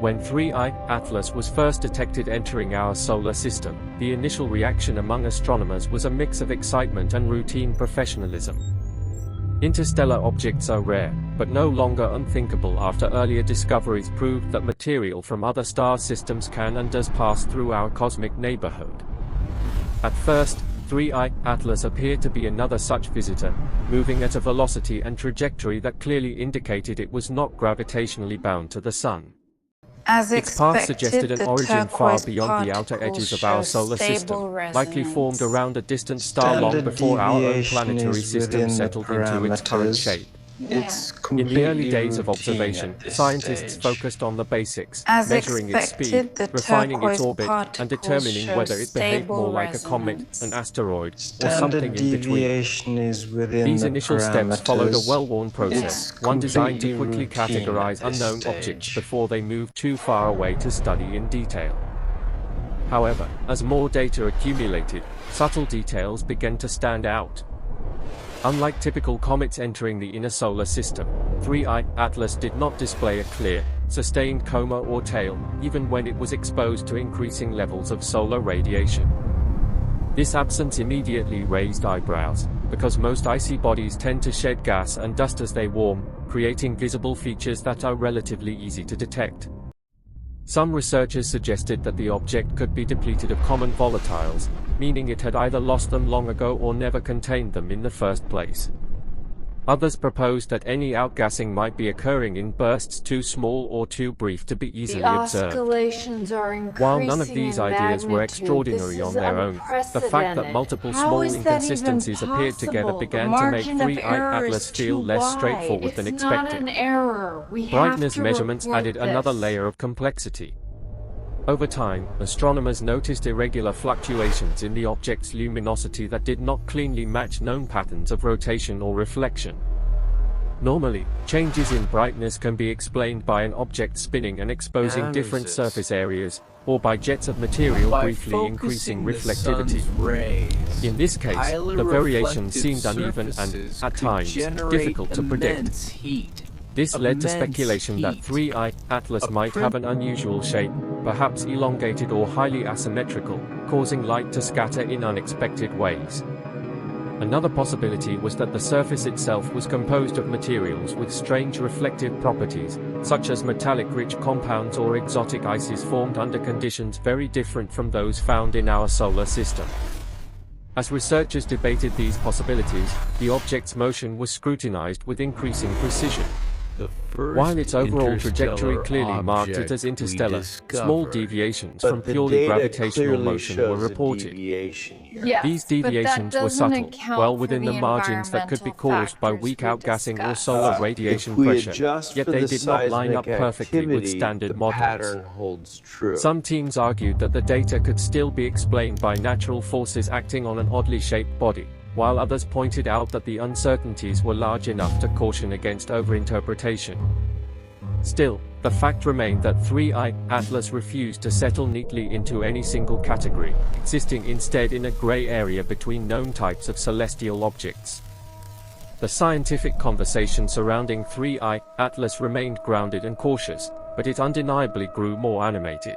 When 3I Atlas was first detected entering our solar system, the initial reaction among astronomers was a mix of excitement and routine professionalism. Interstellar objects are rare, but no longer unthinkable after earlier discoveries proved that material from other star systems can and does pass through our cosmic neighborhood. At first, 3I Atlas appeared to be another such visitor, moving at a velocity and trajectory that clearly indicated it was not gravitationally bound to the Sun. Its path suggested an origin far beyond the outer edges of our solar system, likely formed around a distant star long before our own planetary system settled into its current shape. In the early days of observation, scientists focused on the basics, measuring its speed, refining its orbit, and determining whether it behaved more like a comet, an asteroid, or something in between. These initial steps followed a well-worn process, one designed to quickly categorize unknown objects before they moved too far away to study in detail. However, as more data accumulated, subtle details began to stand out. Unlike typical comets entering the inner solar system, 3I Atlas did not display a clear, sustained coma or tail, even when it was exposed to increasing levels of solar radiation. This absence immediately raised eyebrows, because most icy bodies tend to shed gas and dust as they warm, creating visible features that are relatively easy to detect. Some researchers suggested that the object could be depleted of common volatiles, meaning it had either lost them long ago or never contained them in the first place. Others proposed that any outgassing might be occurring in bursts too small or too brief to be easily observed. While none of these ideas were extraordinary on their own, the fact that multiple small inconsistencies appeared together began to make 3I Atlas feel less straightforward than expected. Brightness measurements added another layer of complexity. Over time, astronomers noticed irregular fluctuations in the object's luminosity that did not cleanly match known patterns of rotation or reflection. Normally, changes in brightness can be explained by an object spinning and exposing different surface areas, or by jets of material briefly increasing reflectivity. In this case, the variation seemed uneven and, at times, difficult to predict. This led to speculation that 3I Atlas might have an unusual shape, perhaps elongated or highly asymmetrical, causing light to scatter in unexpected ways. Another possibility was that the surface itself was composed of materials with strange reflective properties, such as metallic-rich compounds or exotic ices formed under conditions very different from those found in our solar system. As researchers debated these possibilities, the object's motion was scrutinized with increasing precision. While its overall trajectory clearly marked it as interstellar, small deviations from purely gravitational motion were reported. These deviations were subtle, well within the margins that could be caused by weak outgassing or solar radiation pressure, yet they did not line up perfectly with standard models. Some teams argued that the data could still be explained by natural forces acting on an oddly shaped body, while others pointed out that the uncertainties were large enough to caution against overinterpretation. Still, the fact remained that 3I Atlas refused to settle neatly into any single category, existing instead in a gray area between known types of celestial objects. The scientific conversation surrounding 3I Atlas remained grounded and cautious, but it undeniably grew more animated.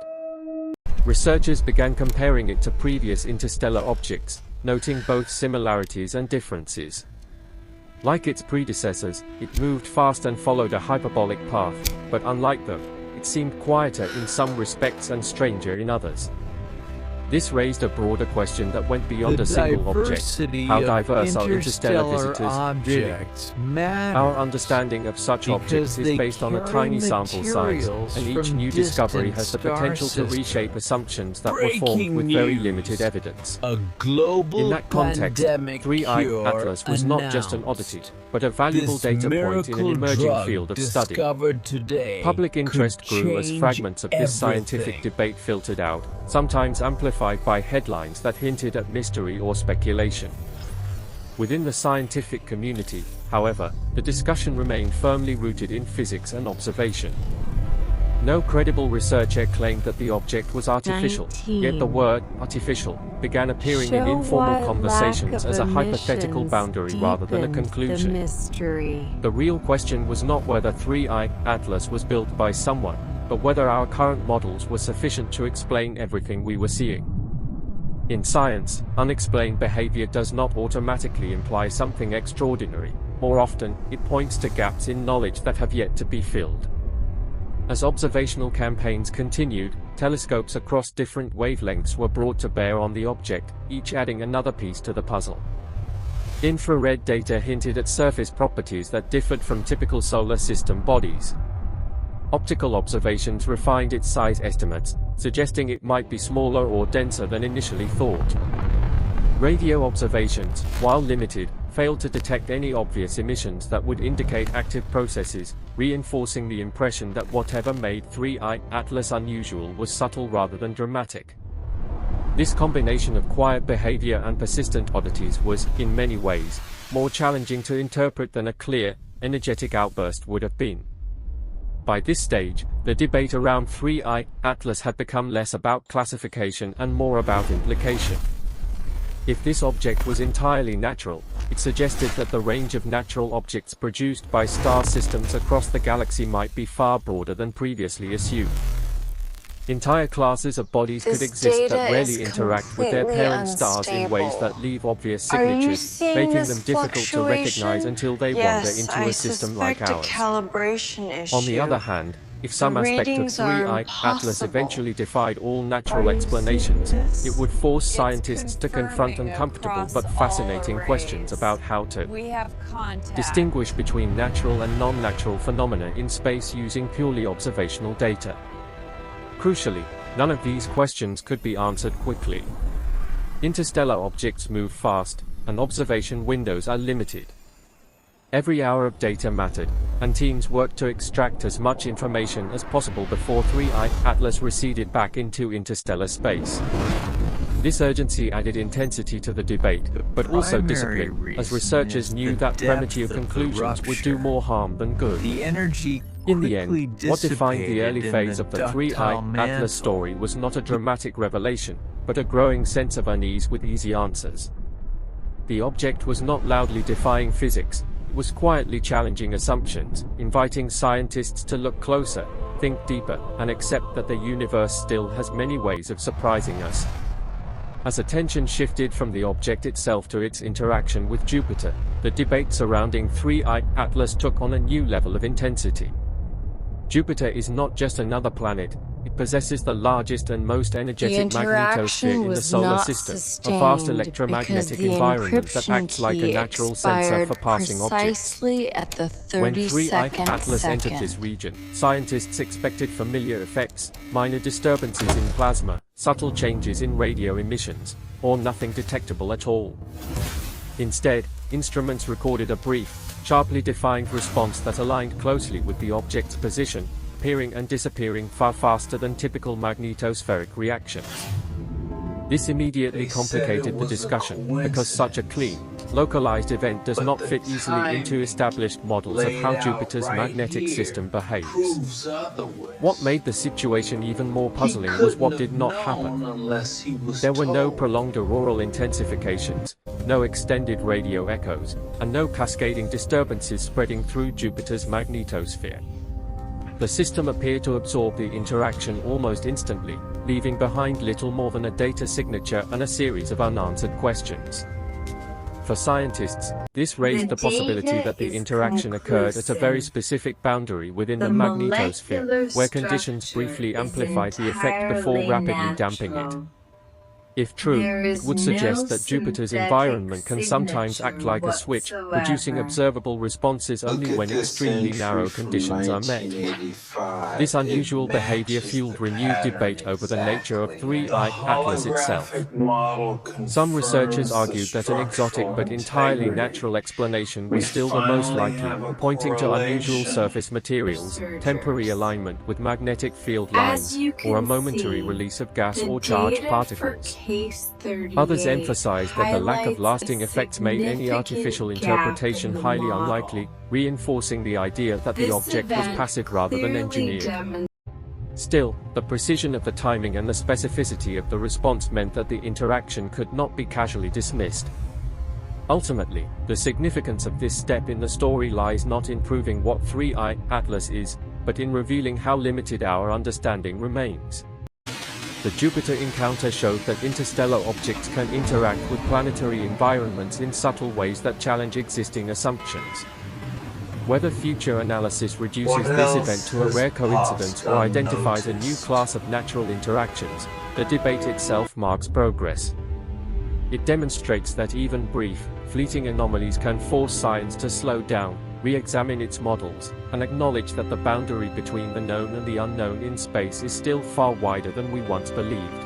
Researchers began comparing it to previous interstellar objects, noting both similarities and differences. Like its predecessors, it moved fast and followed a hyperbolic path, but unlike them, it seemed quieter in some respects and stranger in others. This raised a broader question that went beyond a single object. How diverse are interstellar visitors, really? Our understanding of such objects is based on a tiny sample size, and each new discovery has the potential to reshape assumptions that were formed with very limited evidence. In that context, 3I Atlas was not just an oddity, but a valuable data point in an emerging field of study. Public interest grew as fragments of this scientific debate filtered out, sometimes amplified by headlines that hinted at mystery or speculation. Within the scientific community, however, the discussion remained firmly rooted in physics and observation. No credible researcher claimed that the object was artificial, yet the word artificial began appearing in informal conversations as a hypothetical boundary rather than a conclusion. The real question was not whether 3I Atlas was built by someone, but whether our current models were sufficient to explain everything we were seeing. In science, unexplained behavior does not automatically imply something extraordinary. More often, it points to gaps in knowledge that have yet to be filled. As observational campaigns continued, telescopes across different wavelengths were brought to bear on the object, each adding another piece to the puzzle. Infrared data hinted at surface properties that differed from typical solar system bodies. Optical observations refined its size estimates, suggesting it might be smaller or denser than initially thought. Radio observations, while limited, failed to detect any obvious emissions that would indicate active processes, reinforcing the impression that whatever made 3I Atlas unusual was subtle rather than dramatic. This combination of quiet behavior and persistent oddities was, in many ways, more challenging to interpret than a clear, energetic outburst would have been. By this stage, the debate around 3I Atlas had become less about classification and more about implication. If this object was entirely natural, it suggested that the range of natural objects produced by star systems across the galaxy might be far broader than previously assumed. Entire classes of bodies could exist that rarely interact with their parent stars in ways that leave obvious signatures, making them difficult to recognize until they wander into a system like ours. On the other hand, if some aspect of 3I Atlas eventually defied all natural explanations, it would force scientists to confront uncomfortable but fascinating questions about how to distinguish between natural and non-natural phenomena in space using purely observational data. Crucially, none of these questions could be answered quickly. Interstellar objects move fast, and observation windows are limited. Every hour of data mattered, and teams worked to extract as much information as possible before 3I Atlas receded back into interstellar space. This urgency added intensity to the debate, but also discipline, as researchers knew that premature conclusions would do more harm than good. In the end, what defined the early phase of the 3I Atlas story was not a dramatic revelation, but a growing sense of unease with easy answers. The object was not loudly defying physics, it was quietly challenging assumptions, inviting scientists to look closer, think deeper, and accept that the universe still has many ways of surprising us. As attention shifted from the object itself to its interaction with Jupiter, the debate surrounding 3I Atlas took on a new level of intensity. Jupiter is not just another planet, it possesses the largest and most energetic magnetosphere in the solar system, a vast electromagnetic environment that acts like a natural sensor for passing objects. When 3I Atlas entered this region, scientists expected familiar effects, minor disturbances in plasma, subtle changes in radio emissions, or nothing detectable at all. Instead, instruments recorded a brief, sharply defined response that aligned closely with the object's position, appearing and disappearing far faster than typical magnetospheric reactions. This immediately complicated the discussion, because such a clean, localized event does not fit easily into established models of how Jupiter's magnetic system behaves. What made the situation even more puzzling was what did not happen. There were no prolonged auroral intensifications, no extended radio echoes, and no cascading disturbances spreading through Jupiter's magnetosphere. The system appeared to absorb the interaction almost instantly, leaving behind little more than a data signature and a series of unanswered questions. For scientists, this raised the possibility that the interaction occurred at a very specific boundary within the magnetosphere, where conditions briefly amplified the effect before rapidly damping it. If true, it would suggest that Jupiter's environment can sometimes act like a switch, producing observable responses only when extremely narrow conditions are met. This unusual behavior fueled renewed debate over the nature of 3I Atlas itself. Some researchers argued that an exotic but entirely natural explanation was still the most likely, pointing to unusual surface materials, temporary alignment with magnetic field lines, or a momentary release of gas or charged particles. Others emphasized that the lack of lasting effects made any artificial interpretation highly unlikely, reinforcing the idea that the object was passive rather than engineered. Still, the precision of the timing and the specificity of the response meant that the interaction could not be casually dismissed. Ultimately, the significance of this step in the story lies not in proving what 3I Atlas is, but in revealing how limited our understanding remains. The Jupiter encounter showed that interstellar objects can interact with planetary environments in subtle ways that challenge existing assumptions. Whether future analysis reduces this event to a rare coincidence or identifies a new class of natural interactions, the debate itself marks progress. It demonstrates that even brief, fleeting anomalies can force science to slow down, re-examine its models, and acknowledge that the boundary between the known and the unknown in space is still far wider than we once believed.